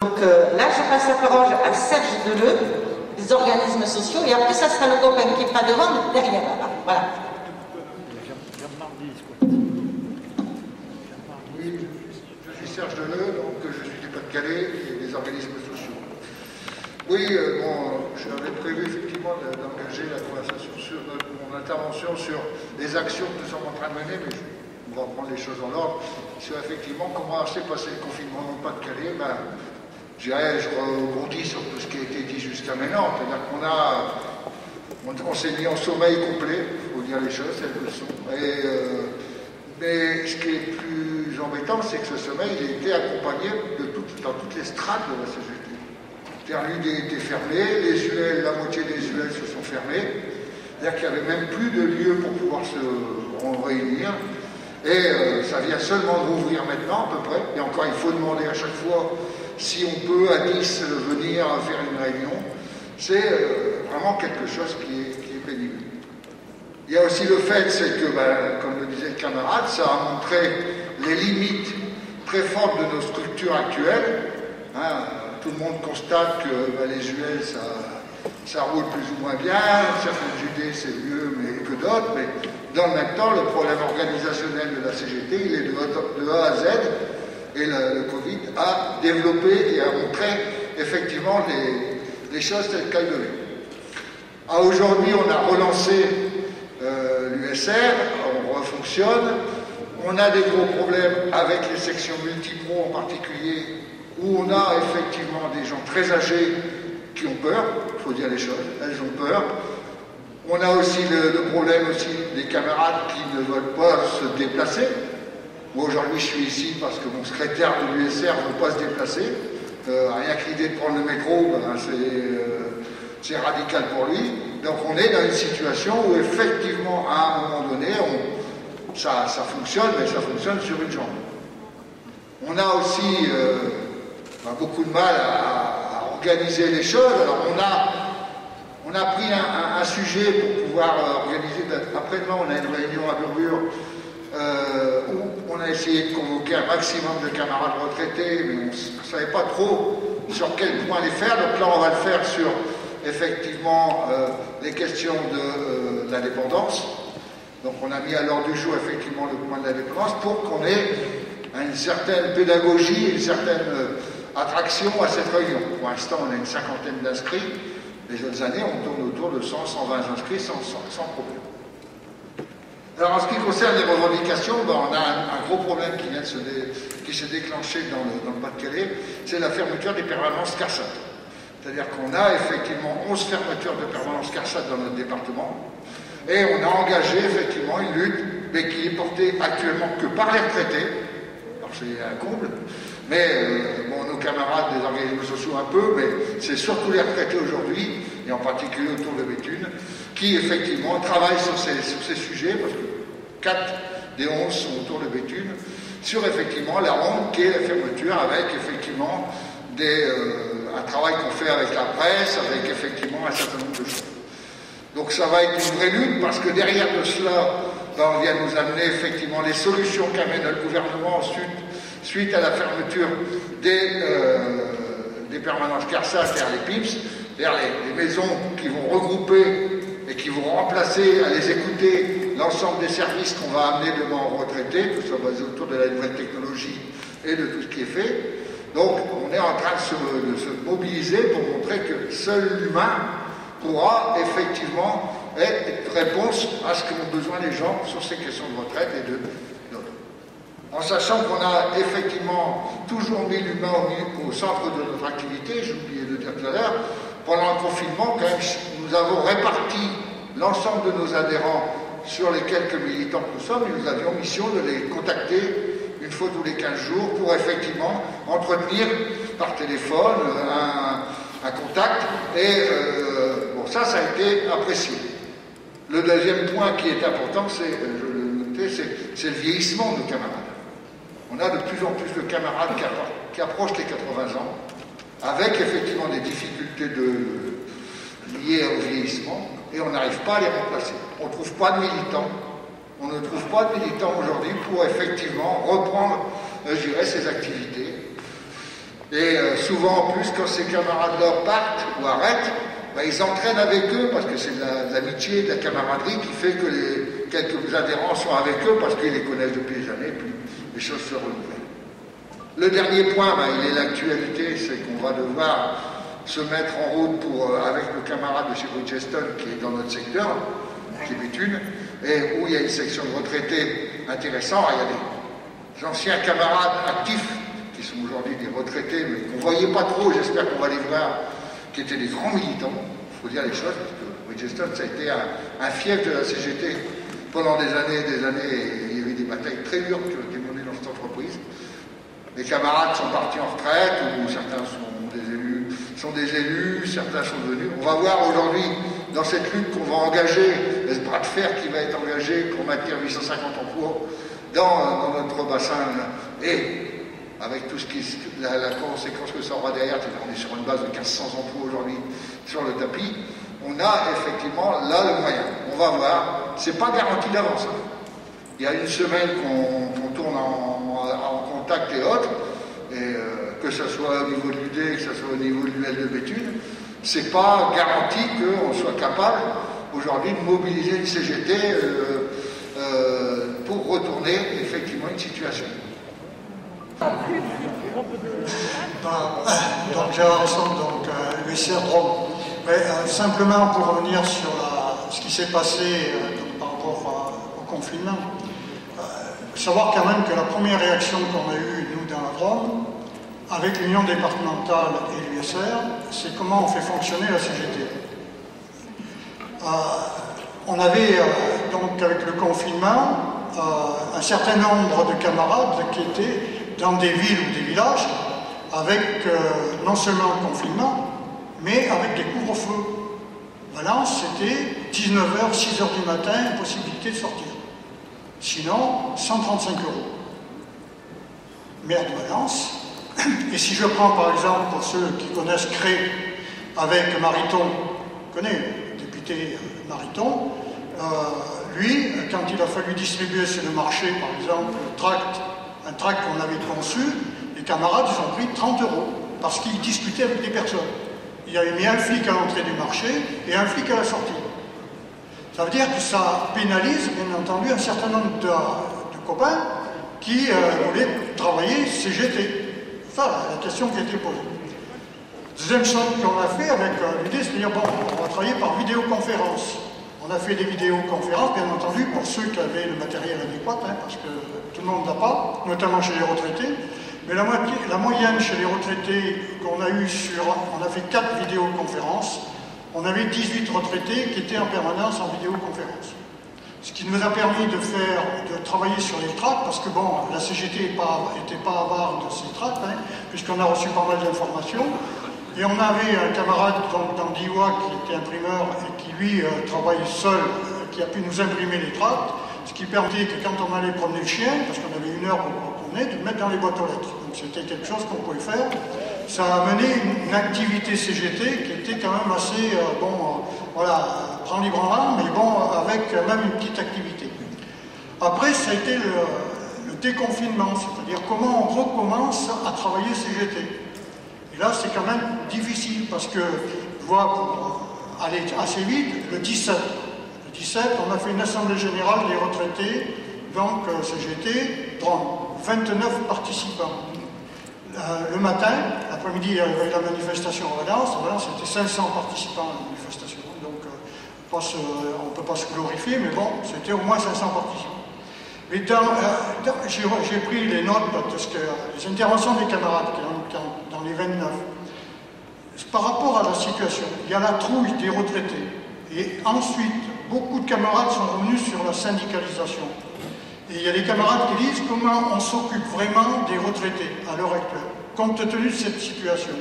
Donc là, je passe la parole à Serge Deleu, des organismes sociaux, et après, ça sera le copain qui est pas devant, mais derrière, là. Voilà. Oui, je suis Serge Deleu, donc je suis du Pas-de-Calais et des organismes sociaux. Oui, bon, j'avais prévu effectivement d'engager la conversation sur mon intervention sur les actions que nous sommes en train de mener, mais on va prendre les choses en ordre, sur effectivement comment s'est passé le confinement au Pas-de-Calais. Je rebondis sur tout ce qui a été dit jusqu'à maintenant, c'est-à-dire on s'est mis en sommeil complet, il faut dire les choses, telles que sont. Mais ce qui est plus embêtant, c'est que ce sommeil il a été accompagné dans toutes les strates de la CGT. C'est-à-dire l'UD était fermé, les UL, la moitié des UL se sont fermés, c'est-à-dire qu'il n'y avait même plus de lieu pour pouvoir se réunir. Et ça vient seulement de rouvrir maintenant, à peu près. Et encore, il faut demander à chaque fois si on peut, à 10, venir faire une réunion. C'est vraiment quelque chose qui est pénible. Il y a aussi le fait, c'est que, comme le disait le camarade, ça a montré les limites très fortes de nos structures actuelles. Tout le monde constate que les UL, ça roule plus ou moins bien, certaines UD c'est mieux que d'autres, mais dans le même temps, le problème organisationnel de la CGT, il est de A à Z, et le Covid a développé et a montré effectivement les choses telles qu'elles devaient. Aujourd'hui, on a relancé l'USR, on refonctionne, on a des gros problèmes avec les sections multipro en particulier, où on a effectivement des gens très âgés qui ont peur, il faut dire les choses, elles ont peur. On a aussi le problème aussi des camarades qui ne veulent pas se déplacer. Moi aujourd'hui je suis ici parce que mon secrétaire de l'USR ne veut pas se déplacer. Rien que l'idée de prendre le métro, c'est radical pour lui. Donc on est dans une situation où effectivement à un moment donné, ça fonctionne, mais ça fonctionne sur une jambe. On a aussi beaucoup de mal à organiser les choses. Alors on a pris un sujet pour pouvoir organiser. Après-demain, on a une réunion à Burbure où on a essayé de convoquer un maximum de camarades retraités, mais on ne savait pas trop sur quel point les faire. Donc là, on va le faire sur effectivement les questions de la dépendance. Donc on a mis à l'ordre du jour effectivement le point de la dépendance pour qu'on ait une certaine pédagogie, une certaine attraction à cette réunion. Pour l'instant, on a une cinquantaine d'inscrits. Les autres années, on tourne autour de 100, 120 inscrits sans problème. Alors, en ce qui concerne les revendications, on a un gros problème qui s'est déclenché dans le Pas-de-Calais, c'est la fermeture des permanences CARSAT. C'est-à-dire qu'on a effectivement 11 fermetures de permanences CARSAT dans notre département, et on a engagé effectivement une lutte, mais qui est portée actuellement que par les retraités. Alors, c'est un comble. Mais nos camarades des organismes sociaux un peu, mais c'est surtout les retraités aujourd'hui, et en particulier autour de Béthune, qui effectivement travaillent sur ces sujets, parce que 4 des 11 sont autour de Béthune, sur effectivement la ronde qui est la fermeture, avec effectivement un travail qu'on fait avec la presse, avec effectivement un certain nombre de choses. Donc ça va être une vraie lutte, parce que derrière de cela, on vient nous amener effectivement les solutions qu'amène le gouvernement suite à la fermeture des permanences CARSAT, c'est-à-dire les PIPS, c'est-à-dire les maisons qui vont regrouper et qui vont remplacer, à les écouter, l'ensemble des services qu'on va amener demain aux retraités, tout ça basé autour de la nouvelle technologie et de tout ce qui est fait. Donc on est en train de se mobiliser pour montrer que seul l'humain pourra effectivement être réponse à ce qu'ont besoin les gens sur ces questions de retraite et d'autres. En sachant qu'on a effectivement toujours mis l'humain au centre de notre activité, j'ai oublié de le dire tout à l'heure, pendant le confinement, quand même, nous avons réparti l'ensemble de nos adhérents sur les quelques militants que nous sommes, et nous avions mission de les contacter une fois tous les 15 jours pour effectivement entretenir par téléphone un contact, et ça a été apprécié. Le deuxième point qui est important, c'est le vieillissement de nos camarades. On a de plus en plus de camarades qui approchent les 80 ans, avec effectivement des difficultés liées au vieillissement, et on n'arrive pas à les remplacer. On ne trouve pas de militants. On ne trouve pas de militants aujourd'hui pour effectivement reprendre, je dirais, ces activités. Et souvent, en plus, quand ces camarades-là partent ou arrêtent, ben, ils entraînent avec eux, parce que c'est de l'amitié, de la camaraderie qui fait que quelques adhérents sont avec eux, parce qu'ils les connaissent depuis des années, puis les choses se renouvellent. Le dernier point, ben, il est l'actualité, c'est qu'on va devoir se mettre en route avec le camarade de chez Bridgestone, qui est dans notre secteur, qui est Béthune, et où il y a une section de retraités intéressante. Il y a des anciens camarades actifs, qui sont aujourd'hui des retraités, mais qu'on ne voyait pas trop, j'espère qu'on va les voir, qui étaient des grands militants, il faut dire les choses, parce que Bridgestone, ça a été un fief de la CGT pendant des années et des années, et il y avait des batailles très dures qui ont été menées dans cette entreprise. Les camarades sont partis en retraite, ou certains sont des élus, certains sont devenus. On va voir aujourd'hui, dans cette lutte qu'on va engager, ce bras de fer qui va être engagé pour maintenir 850 emplois dans notre bassin, et avec tout ce qui la conséquence que ça aura derrière, on est sur une base de 1500 emplois aujourd'hui sur le tapis, on a effectivement là le moyen. On va voir, c'est pas garanti d'avance. Hein. Il y a une semaine qu'on tourne en contact et autres, et que ce soit au niveau de l'UD, que ce soit au niveau de l'UL de Béthune, c'est pas garanti qu'on soit capable aujourd'hui de mobiliser une CGT pour retourner effectivement une situation. Donc j'ai l'impression USR Drôme. Simplement pour revenir sur ce qui s'est passé par rapport au confinement, savoir quand même que la première réaction qu'on a eue, nous, dans la Drôme, avec l'Union départementale et l'USR, c'est comment on fait fonctionner la CGT. On avait, donc, avec le confinement, un certain nombre de camarades qui étaient dans des villes ou des villages, avec non seulement le confinement, mais avec des couvre-feux. Valence, c'était 19h, 6h du matin, impossibilité de sortir. Sinon, 135 €. Maire de Valence. Et si je prends par exemple, pour ceux qui connaissent Cré, avec Mariton, on connaît le député Mariton, lui, quand il a fallu distribuer sur le marché, par exemple, un tract qu'on avait conçu, les camarades, ils ont pris 30 € parce qu'ils discutaient avec des personnes. Il y avait mis un flic à l'entrée du marché et un flic à la sortie. Ça veut dire que ça pénalise, bien entendu, un certain nombre de copains qui voulaient travailler CGT. Ça, la question qui a été posée. Deuxième chose qu'on a fait avec l'idée, c'est de dire, bon, on va travailler par vidéoconférence. On a fait des vidéoconférences, bien entendu, pour ceux qui avaient le matériel adéquat, hein, parce que tout le monde n'a pas, notamment chez les retraités. Mais la moyenne chez les retraités qu'on a eu on a fait 4 vidéoconférences, on avait 18 retraités qui étaient en permanence en vidéoconférence. Ce qui nous a permis de travailler sur les tracts, parce que bon, la CGT n'était pas avare de ces tracts, hein, puisqu'on a reçu pas mal d'informations. Et on avait un camarade dans DIWA qui était imprimeur et qui lui travaille seul, qui a pu nous imprimer les tracts, ce qui permettait que quand on allait promener le chien, parce qu'on avait 1 heure pour le promener, de le mettre dans les boîtes aux lettres. Donc c'était quelque chose qu'on pouvait faire. Ça a amené une activité CGT qui était quand même assez, voilà, prend libre en main, mais bon, avec même une petite activité. Après, ça a été le déconfinement, c'est-à-dire comment on recommence à travailler CGT. Et là, c'est quand même difficile, parce que, je vois, pour aller assez vite, le 17, on a fait une assemblée générale des retraités, donc CGT, dont 29 participants. Le matin, l'après-midi, il y avait la manifestation à Valence. À Valence, c'était 500 participants à la manifestation. Donc, on ne peut pas se glorifier, mais bon, c'était au moins 500 participants. Mais j'ai pris les notes, parce que les interventions des camarades, dans les 29, par rapport à la situation, il y a la trouille des retraités. Et ensuite, beaucoup de camarades sont revenus sur la syndicalisation. Et il y a des camarades qui disent comment on s'occupe vraiment des retraités à l'heure actuelle, compte tenu de cette situation.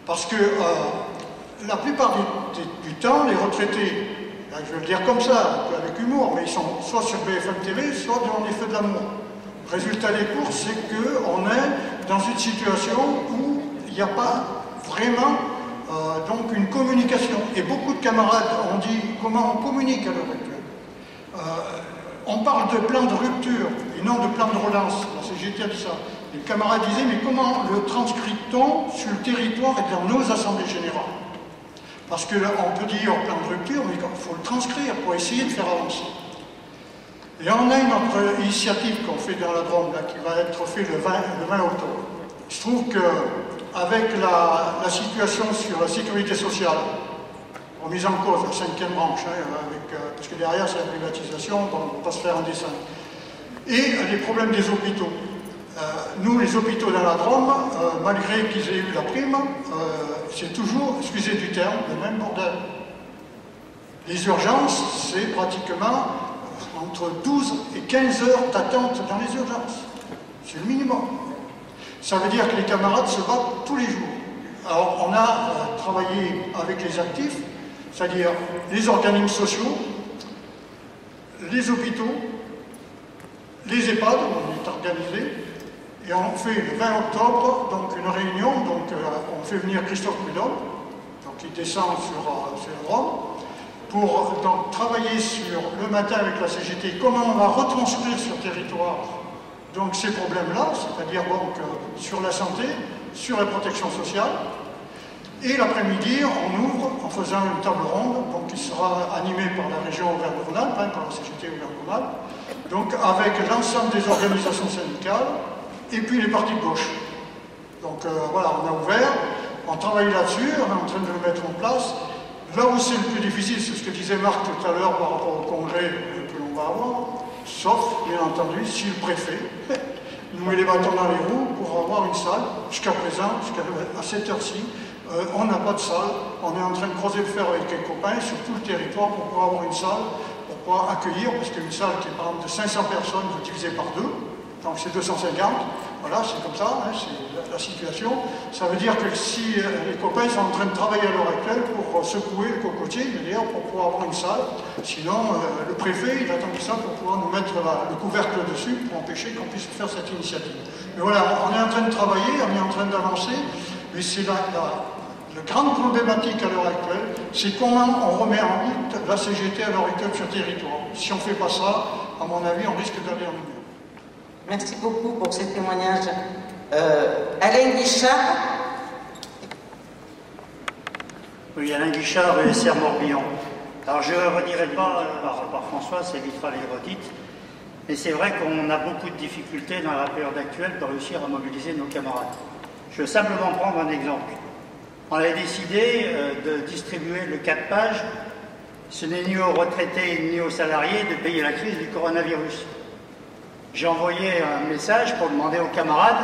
Parce que la plupart du temps, les retraités, je vais le dire comme ça, un peu avec humour, mais ils sont soit sur BFM TV, soit dans les feux de l'amour. Le résultat des courses, c'est qu'on est dans une situation où il n'y a pas vraiment donc une communication. Et beaucoup de camarades ont dit comment on communique à l'heure actuelle. On parle de plan de rupture et non de plan de relance. La CGT a dit ça. Les camarades disaient, mais comment le transcrit-on sur le territoire et dans nos assemblées générales? Parce qu'on peut dire plan de rupture, mais il faut le transcrire pour essayer de faire avancer. Et on a une autre initiative qu'on fait dans la Drôme, là, qui va être faite le 20 octobre. Il se trouve qu'avec la situation sur la sécurité sociale, remise en cause, la 5e branche, parce que derrière c'est la privatisation, donc on ne va pas se faire un dessin. Et les problèmes des hôpitaux. Nous, les hôpitaux dans la Drôme, malgré qu'ils aient eu la prime, c'est toujours, excusez du terme, le même bordel. Les urgences, c'est pratiquement entre 12 et 15 heures d'attente dans les urgences. C'est le minimum. Ça veut dire que les camarades se battent tous les jours. Alors, on a travaillé avec les actifs, c'est-à-dire les organismes sociaux, les hôpitaux, les EHPAD, on est organisé, et on fait le 20 octobre donc une réunion, donc on fait venir Christophe Prudhomme, donc il descend sur Rome, pour donc travailler sur le matin avec la CGT, comment on va retranscrire sur territoire donc ces problèmes-là, c'est-à-dire donc sur la santé, sur la protection sociale. Et l'après-midi, on ouvre en faisant une table ronde, donc qui sera animée par la région Auvergne-Rhône-Alpes, par la CGT Auvergne-Rhône-Alpes, donc avec l'ensemble des organisations syndicales et puis les partis de gauche. Donc voilà, on a ouvert, on travaille là-dessus, on est en train de le mettre en place. Là où c'est le plus difficile, c'est ce que disait Marc tout à l'heure par rapport au congrès que l'on va avoir, sauf, bien entendu, si le préfet nous met les bâtons dans les roues pour avoir une salle. Jusqu'à présent, à cette heure-ci, on n'a pas de salle. On est en train de creuser le fer avec les copains sur tout le territoire pour pouvoir avoir une salle, pour pouvoir accueillir, parce qu'une salle qui est par exemple de 500 personnes, vous divisez par 2, donc c'est 250. Voilà, c'est comme ça, hein, c'est la situation. Ça veut dire que si les copains sont en train de travailler à l'heure actuelle pour secouer le cocotier, d'ailleurs, pour pouvoir avoir une salle. Sinon, le préfet, il attend que ça pour pouvoir nous mettre le couvercle dessus pour empêcher qu'on puisse faire cette initiative. Mais voilà, on est en train de travailler, on est en train d'avancer, mais c'est la grande problématique à l'heure actuelle, c'est comment on remet en route la CGT à l'heure actuelle sur le territoire. Si on ne fait pas ça, à mon avis, on risque d'aller en milieu. Merci beaucoup pour ces témoignages. Alain Guichard. Oui, Alain Guichard, ESR Morbihan. Alors je ne redirai pas par François, ça évitera les redites, mais c'est vrai qu'on a beaucoup de difficultés dans la période actuelle pour réussir à mobiliser nos camarades. Je veux simplement prendre un exemple. On avait décidé de distribuer le 4 pages, ce n'est ni aux retraités ni aux salariés de payer la crise du coronavirus. J'ai envoyé un message pour demander aux camarades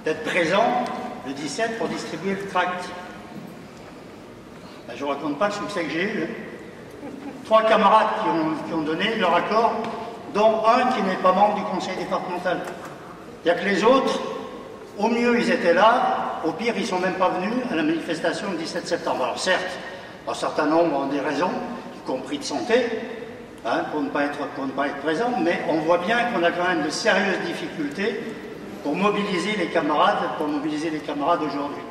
d'être présents le 17 pour distribuer le tract. Ben, je ne vous raconte pas le succès que j'ai eu. 3 camarades qui ont donné leur accord, dont un qui n'est pas membre du conseil départemental. Il n'y a que les autres, au mieux ils étaient là, au pire ils ne sont même pas venus à la manifestation du 17 septembre. Alors certes, un certain nombre ont des raisons, y compris de santé, hein, pour ne pas être présent, mais on voit bien qu'on a quand même de sérieuses difficultés pour mobiliser les camarades, aujourd'hui.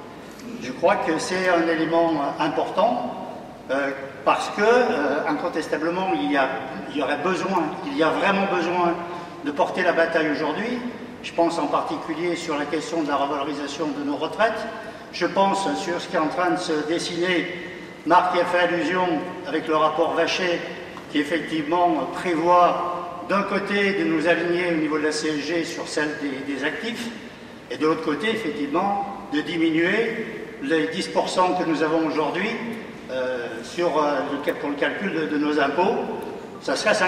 Je crois que c'est un élément important parce que, incontestablement, il y a vraiment besoin de porter la bataille aujourd'hui. Je pense en particulier sur la question de la revalorisation de nos retraites. Je pense sur ce qui est en train de se dessiner. Marc y a fait allusion avec le rapport Vachet, qui effectivement prévoit d'un côté de nous aligner au niveau de la CSG sur celle des actifs, et de l'autre côté, effectivement, de diminuer les 10% que nous avons aujourd'hui pour le calcul de nos impôts. Ça serait 5%.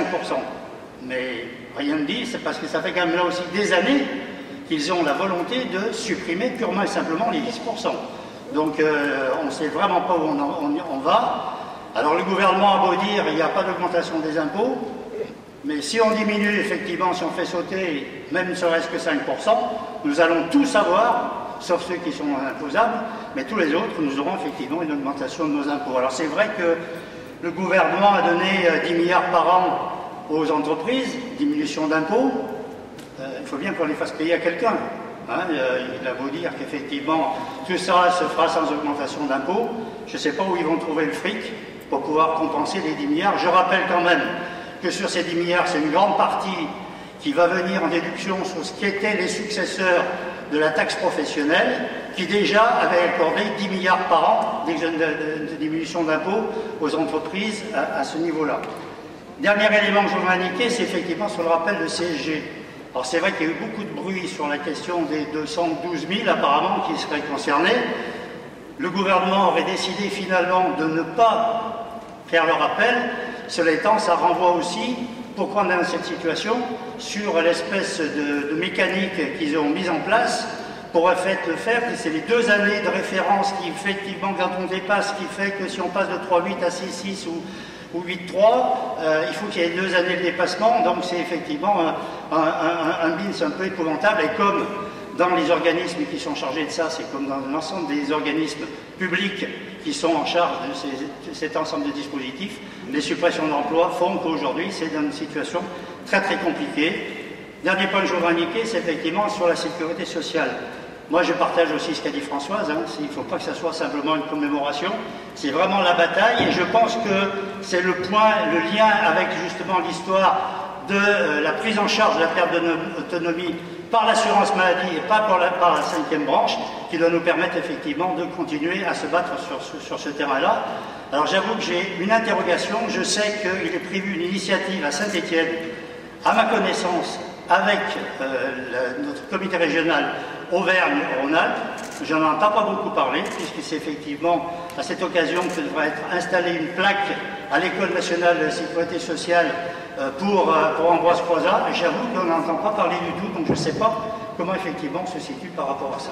Mais rien ne dit, c'est parce que ça fait quand même là aussi des années qu'ils ont la volonté de supprimer purement et simplement les 10%. Donc on ne sait vraiment pas où on va. Alors le gouvernement a beau dire il n'y a pas d'augmentation des impôts, mais si on diminue effectivement, si on fait sauter même ne serait-ce que 5%, nous allons tous avoir, sauf ceux qui sont imposables, mais tous les autres, nous aurons effectivement une augmentation de nos impôts. Alors c'est vrai que le gouvernement a donné 10 milliards par an aux entreprises, diminution d'impôts, il faut bien qu'on les fasse payer à quelqu'un. Hein, il a beau dire qu'effectivement tout ça se fera sans augmentation d'impôts, je ne sais pas où ils vont trouver le fric pour pouvoir compenser les 10 milliards. Je rappelle quand même que sur ces 10 milliards, c'est une grande partie qui va venir en déduction sur ce qui étaient les successeurs de la taxe professionnelle, qui déjà avait accordé 10 milliards par an de diminution d'impôts aux entreprises à ce niveau-là. Dernier élément que je voudrais indiquer, c'est effectivement sur le rappel de CSG. Alors c'est vrai qu'il y a eu beaucoup de bruit sur la question des 212 000 apparemment qui seraient concernés. Le gouvernement aurait décidé finalement de ne pas faire le rappel. Cela étant, ça renvoie aussi, pourquoi on est dans cette situation, sur l'espèce de mécanique qu'ils ont mise en place pour le faire, c'est les 2 années de référence qui effectivement, quand on dépasse, qui fait que si on passe de 3,8 à 6,6 ou 8,3, il faut qu'il y ait 2 années de dépassement, donc c'est effectivement un bins un peu épouvantable, et comme dans les organismes qui sont chargés de ça, c'est comme dans l'ensemble des organismes publics qui sont en charge de cet ensemble de dispositifs, les suppressions d'emplois font qu'aujourd'hui c'est dans une situation très très compliquée. Dernier point que je voudrais indiquer, c'est effectivement sur la sécurité sociale. Moi je partage aussi ce qu'a dit Françoise, il ne faut pas que ça soit simplement une commémoration, c'est vraiment la bataille, et je pense que c'est le point, le lien avec justement l'histoire de la prise en charge de la perte d'autonomie par l'assurance maladie et pas par la 5e branche, qui doit nous permettre effectivement de continuer à se battre sur ce terrain-là. Alors j'avoue que j'ai une interrogation, je sais qu'il est prévu une initiative à Saint-Étienne, à ma connaissance, avec notre comité régional Auvergne-Rhône-Alpes. Je n'en entends pas beaucoup parler, puisque c'est effectivement à cette occasion que devrait être installée une plaque à l'École nationale de la sécurité sociale pour Ambroise Croizat. J'avoue qu'on n'entend pas parler du tout, donc je ne sais pas comment effectivement on se situe par rapport à ça.